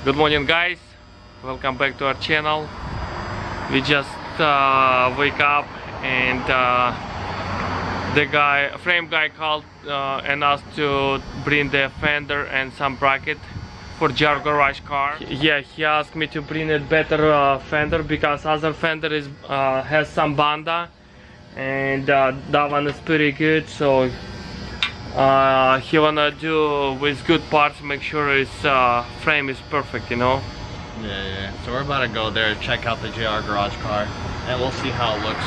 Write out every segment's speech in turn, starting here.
Good morning, guys. Welcome back to our channel. We just wake up and the frame guy called and asked to bring the fender and some bracket for Jar Garage car. Yeah, he asked me to bring a better fender because other fender is has some banda, and that one is pretty good. So he wanna do with good parts, make sure his frame is perfect, you know. Yeah. So we're about to go there, check out the JR Garage car, and we'll see how it looks.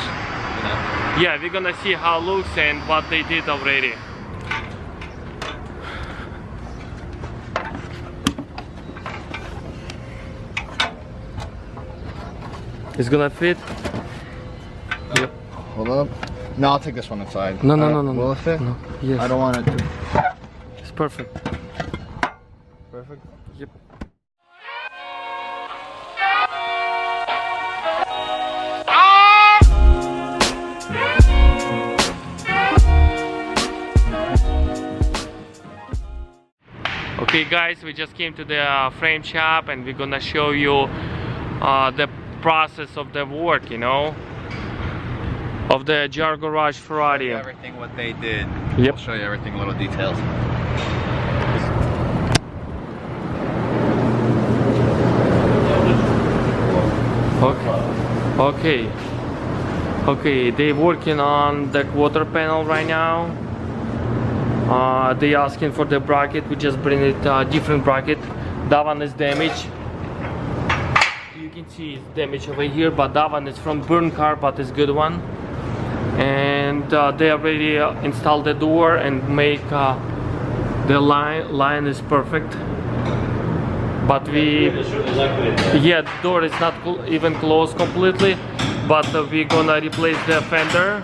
You know? Yeah, we're gonna see how it looks and what they did already. It's gonna fit? Yep. Hold up. No, I'll take this one inside. No. Will it fit? No. Yes. I don't want it to. It's perfect. Perfect? Yep. Okay guys, we just came to the frame shop and we're gonna show you the process of the work, you know, of the Jar Garage Ferrari. Everything what they did. Yep. I'll show you everything, little details. Okay, they're working on the quarter panel right now. They asking for the bracket. We just bring it different bracket. That one is damaged. You can see it's damaged over here, but that one is from burn car, but it's good one. And they already installed the door and make the line is perfect. But yeah, the door is not even closed completely. But we're gonna replace the fender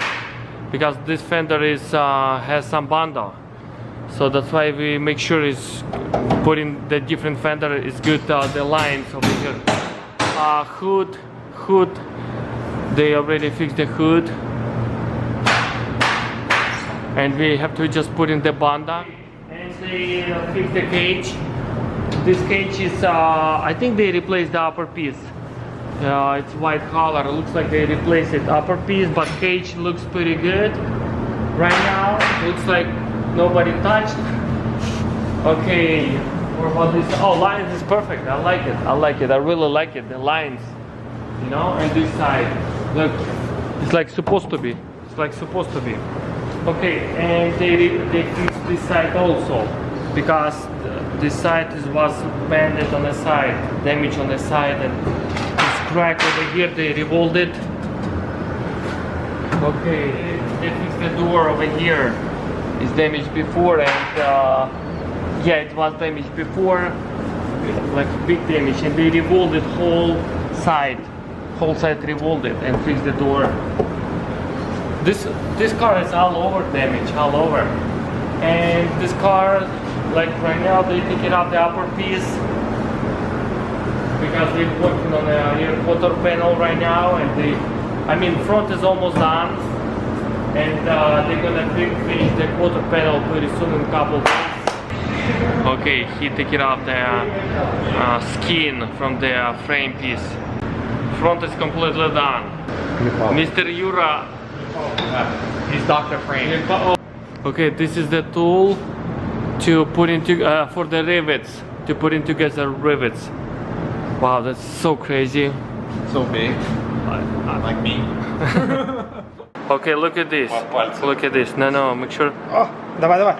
because this fender is has some banda. So that's why we make sure is putting the different fender is good. The lines over here. Hood. They already fixed the hood, and we have to just put in the banda. And they fix the cage. This cage is I think they replaced the upper piece. It's white color. It looks like they replaced it upper piece, but cage looks pretty good right now. Looks like nobody touched. Okay, what about this? Oh, lines is perfect. I like it. I really like it. The lines, you know, and this side. Look, it's like supposed to be. Okay, and they fixed this side also because this side was bended on the side, damage on the side, and this crack over here they revolved it. Okay, they fixed the door over here. It's damaged before, and yeah, it was damaged before, like big damage, and they revolved it whole side revolved it and fixed the door. This car is all over damage, all over, and this car, like right now, they take it out the upper piece because they're working on the rear quarter panel right now, and front is almost done. And they're gonna finish the quarter panel pretty soon in a couple days. Okay, he took it off the skin from the frame piece. Front is completely done. Mr. Yura. He's Dr. Frame. Okay, this is the tool to put into for the rivets, to put in together rivets. Wow, that's so crazy. So big. Like me. Okay, look at this. Look at this. No, make sure. Oh, давай.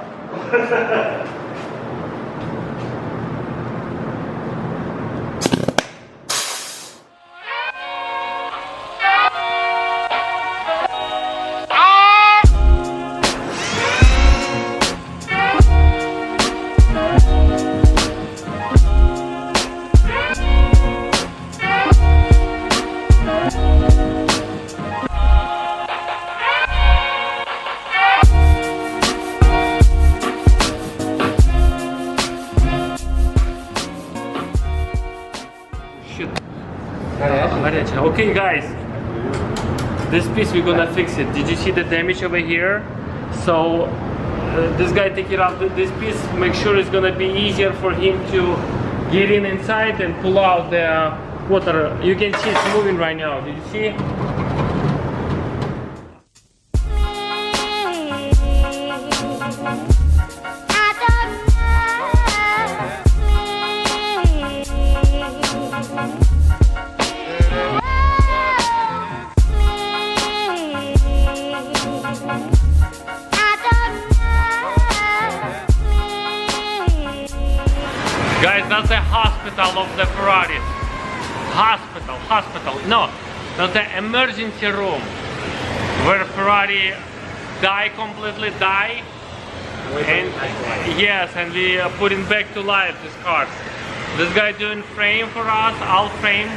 Okay guys, this piece we're gonna fix it. Did you see the damage over here? So this guy take it out this piece, make sure it's gonna be easier for him to get inside and pull out the water. You can see it's moving right now. Did you see? Guys, that's the hospital of the Ferrari. Hospital. No, that's the emergency room where Ferrari completely die. And yes, and we are putting back to life these cars. This guy doing frame for us, I'll frame,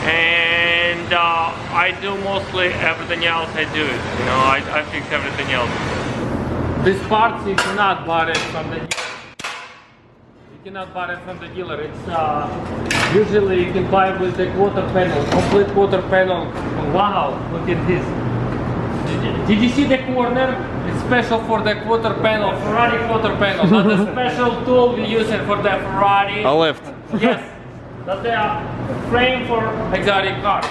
and I do mostly everything else. I do it. You know, I fix everything else. These parts you cannot buy it from the. Cannot buy it from the dealer. It's usually you can buy it with the quarter panel, complete quarter panel. Wow, look at this. Did you see the corner? It's special for the quarter panel, Ferrari quarter panel. Not a special tool we use it for the Ferrari. A lift. Yes, that's the frame for exotic cars.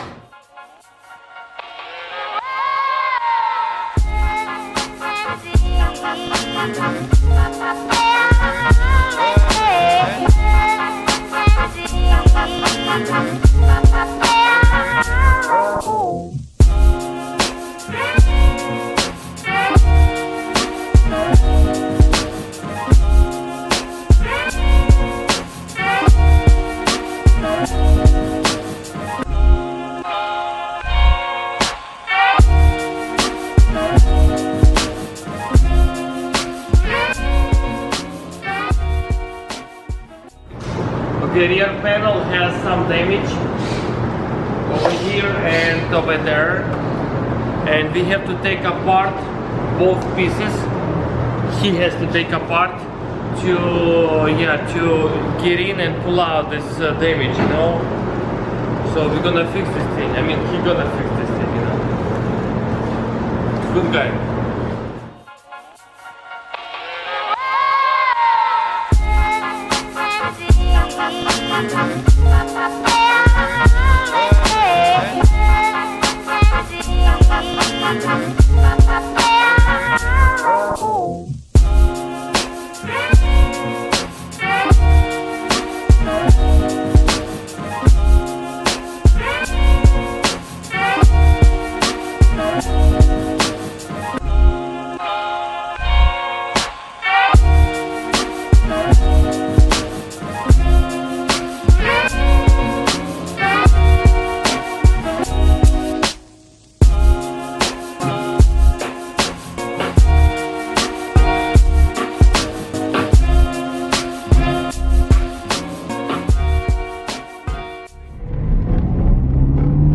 The rear panel has some damage over here and over there, and we have to take apart both pieces. He has to take apart to get in and pull out this damage, you know. So we're gonna fix this thing. I mean, he's gonna fix this thing, you know. Good guy.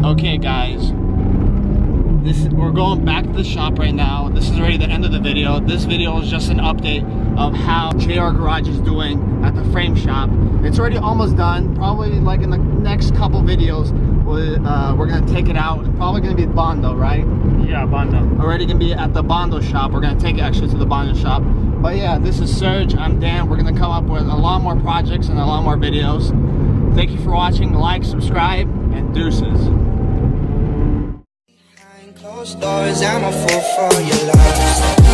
Okay guys, we're going back to the shop right now. This is already the end of the video. This video is just an update of how JR Garage is doing at the frame shop. It's already almost done. Probably like in the next couple videos, we're gonna take it out. It's probably gonna be Bondo, right? Yeah, Bondo. Already gonna be at the Bondo shop. We're gonna take it actually to the Bondo shop. But yeah, this is Serge. I'm Dan. We're gonna come up with a lot more projects and a lot more videos. Thank you for watching. Like, subscribe, and deuces. Closed doors, I'm a fool for your love.